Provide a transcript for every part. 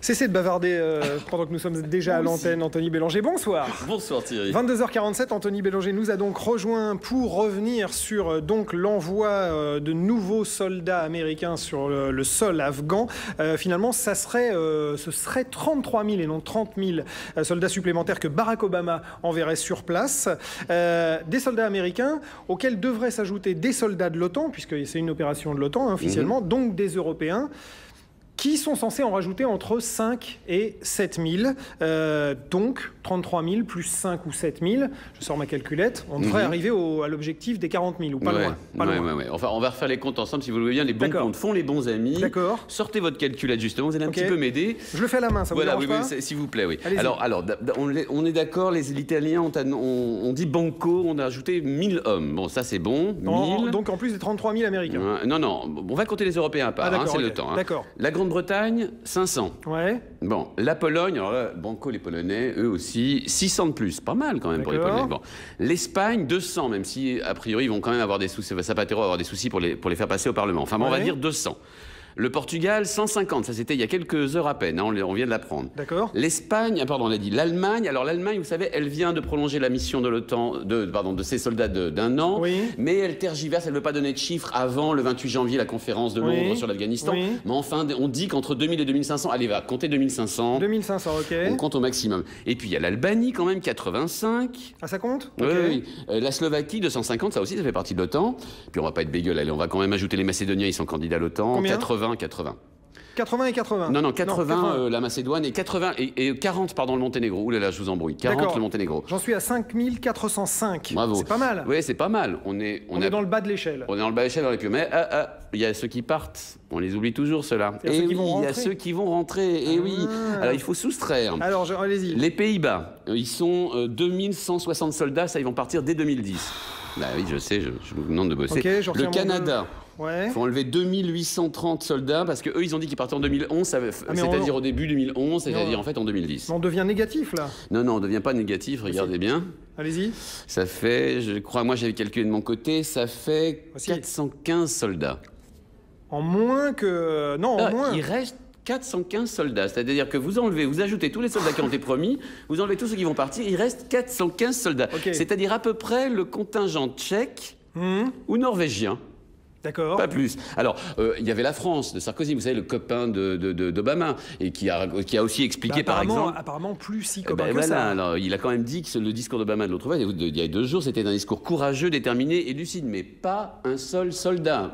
Cessez de bavarder pendant que nous sommes déjà à l'antenne. Anthony Bélanger, bonsoir. Bonsoir Thierry. 22h47, Anthony Bélanger nous a donc rejoint pour revenir sur donc l'envoi de nouveaux soldats américains sur le sol afghan. Finalement, ce serait 33 000 et non 30 000 soldats supplémentaires que Barack Obama enverrait sur place. Des soldats américains auxquels devraient s'ajouter des soldats de l'OTAN, puisque c'est une opération de l'OTAN officiellement, donc des Européens, qui sont censés en rajouter entre 5 et 7 000. Donc, 33 000 plus 5 ou 7 000, je sors ma calculette, on devrait arriver à l'objectif des 40 000, ou pas loin. Ouais. Enfin, on va refaire les comptes ensemble, si vous le voulez bien. Les bons comptes font les bons amis. D'accord. Sortez votre calculette, justement, vous allez un petit peu m'aider. Je le fais à la main, ça vous dérange pas ? S'il vous plaît, oui. Alors, on est d'accord, les Italiens ont dit banco, on a ajouté 1000 hommes. Bon, ça c'est bon, 1000. Donc en plus des 33 000 Américains. Non, on va compter les Européens à part, c'est le temps. D'accord. La Grande-Bretagne, 500. Ouais. Bon, la Pologne, alors là, banco les Polonais, eux aussi, 600 de plus. Pas mal quand même pour les Polonais. Bon. L'Espagne, 200, même si a priori ils vont quand même avoir des soucis, Zapatero va avoir des soucis pour les faire passer au Parlement. Enfin, bon, on va dire 200. Le Portugal, 150, ça c'était il y a quelques heures à peine, hein, on vient de l'apprendre. D'accord. L'Espagne, on a dit l'Allemagne. Alors l'Allemagne, vous savez, elle vient de prolonger la mission de l'OTAN, de ses soldats d'un an, mais elle tergiverse, elle ne veut pas donner de chiffres avant le 28 janvier, la conférence de Londres sur l'Afghanistan. Mais enfin, on dit qu'entre 2000 et 2500, allez, va, comptez 2500. 2500, ok. On compte au maximum. Et puis il y a l'Albanie quand même, 85. Ah, ça compte? Oui. La Slovaquie, 250, ça aussi, ça fait partie de l'OTAN. Puis on va pas être bégueule, allez, on va quand même ajouter les Macédoniens, ils sont candidats à l'OTAN. 80 et 80. Non, 80 la Macédoine et 80 et 40 pardon le Monténégro. Ouh là là, je vous embrouille. 40 le Monténégro. J'en suis à 5405. Bravo. C'est pas mal. Oui, c'est pas mal. On est dans le bas de l'échelle. On est dans le bas de l'échelle dans les pieds. Mais il y a ceux qui partent. On les oublie toujours ceux-là. Et oui, il y a ceux qui vont rentrer. Et oui. Alors il faut soustraire. Alors allez-y. Les Pays-Bas, ils sont 2160 soldats. Ça, ils vont partir dès 2010. Bah oui, je sais. Je vous demande de bosser. Le Canada. Il faut enlever 2830 soldats parce qu'eux, ils ont dit qu'ils partaient en 2011, c'est-à-dire au début 2011, c'est-à-dire en fait en 2010. On devient négatif, là? Non, on ne devient pas négatif, regardez bien. Allez-y. Ça fait, je crois, moi j'avais calculé de mon côté, ça fait 415 soldats. En moins que... Non, en moins. Il reste 415 soldats, c'est-à-dire que vous ajoutez tous les soldats qui ont été promis, vous enlevez tous ceux qui vont partir, il reste 415 soldats. C'est-à-dire à peu près le contingent tchèque ou norvégien. D'accord. Pas plus. Alors, il y avait la France de Sarkozy, vous savez, le copain d'Obama, et qui a aussi expliqué, par exemple... Apparemment plus si copain que ça. Alors, il a quand même dit que le discours d'Obama de l'autre fois, il y a 2 jours, c'était un discours courageux, déterminé et lucide, mais pas un seul soldat.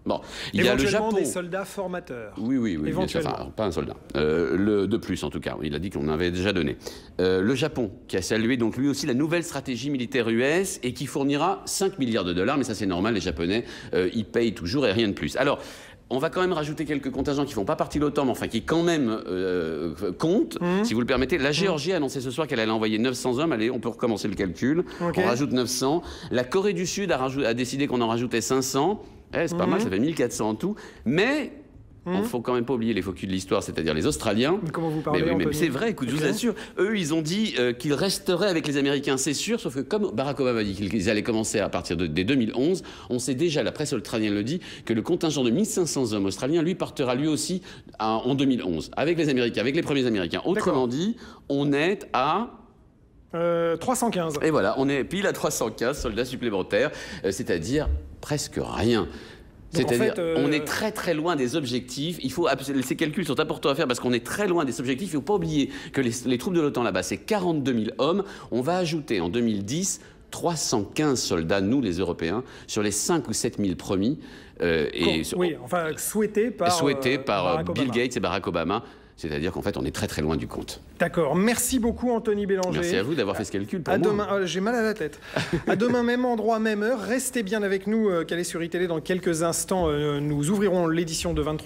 Bon, il y a le Japon. Des soldats formateurs. Oui, éventuellement. Enfin, pas un soldat. De plus, en tout cas. Il a dit qu'on avait déjà donné. Le Japon, qui a salué donc lui aussi la nouvelle stratégie militaire US et qui fournira 5 milliards de dollars, mais ça c'est normal, les Japonais, ils payent toujours et rien de plus. Alors, on va quand même rajouter quelques contingents qui ne font pas partie de l'OTAN, mais enfin qui quand même comptent, si vous le permettez. La Géorgie a annoncé ce soir qu'elle allait envoyer 900 hommes. Allez, on peut recommencer le calcul. On rajoute 900. La Corée du Sud a décidé qu'on en rajoutait 500. C'est pas mal, ça fait 1400 en tout. Mais il ne faut quand même pas oublier les faux culs de l'histoire, c'est-à-dire les Australiens. Comment vous parlez, mais c'est vrai, écoute, je vous assure. Eux, ils ont dit qu'ils resteraient avec les Américains, c'est sûr, sauf que comme Barack Obama a dit qu'ils allaient commencer à partir dès 2011, on sait déjà, la presse australienne le dit, que le contingent de 1500 hommes australiens, lui, partira lui aussi en 2011, avec les Américains, avec les premiers Américains. Autrement dit, on est à... 315. Et voilà, on est pile à 315 soldats supplémentaires, c'est-à-dire presque rien. C'est-à-dire, on est très très loin des objectifs. Ces calculs sont importants à faire parce qu'on est très loin des objectifs. Il ne faut pas oublier que les troupes de l'OTAN là-bas, c'est 42 000 hommes. On va ajouter en 2010 315 soldats, nous les Européens, sur les 5 ou 7 000 promis. Souhaités par Bill Gates et Barack Obama. C'est-à-dire qu'en fait, on est très très loin du compte. D'accord. Merci beaucoup, Anthony Bélanger. Merci à vous d'avoir fait ce calcul pour moi. Demain. J'ai mal à la tête. À demain, même endroit, même heure. Restez bien avec nous, calés sur iTélé. Dans quelques instants, nous ouvrirons l'édition de 23.